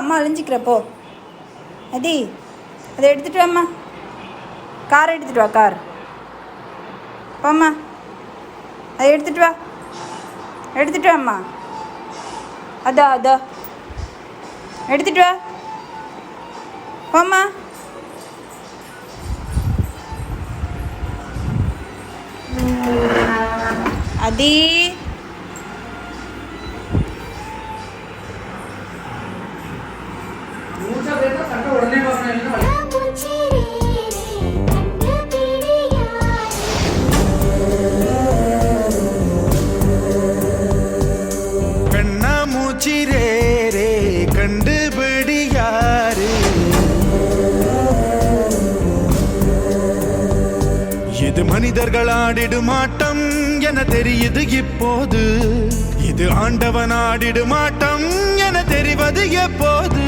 அம்மா அழிஞ்சிக்கிறப்போ அதி அதை எடுத்துகிட்டு வாம்மா. காரை எடுத்துகிட்டு வா. கார் போம்மா. அதை எடுத்துகிட்டு வா. எடுத்துகிட்டு வாம்மா. அதோ எடுத்துகிட்டு வா. போம்மா. அதி கண்ணா மூச்சி ரே ரே கண்டுபிடி யாரு, இது மனிதர்கள் ஆடிடும் ஆட்டம் என தெரியுது இப்போது, இது ஆண்டவன் ஆடிடும் ஆட்டம் என தெரிவது எப்போது.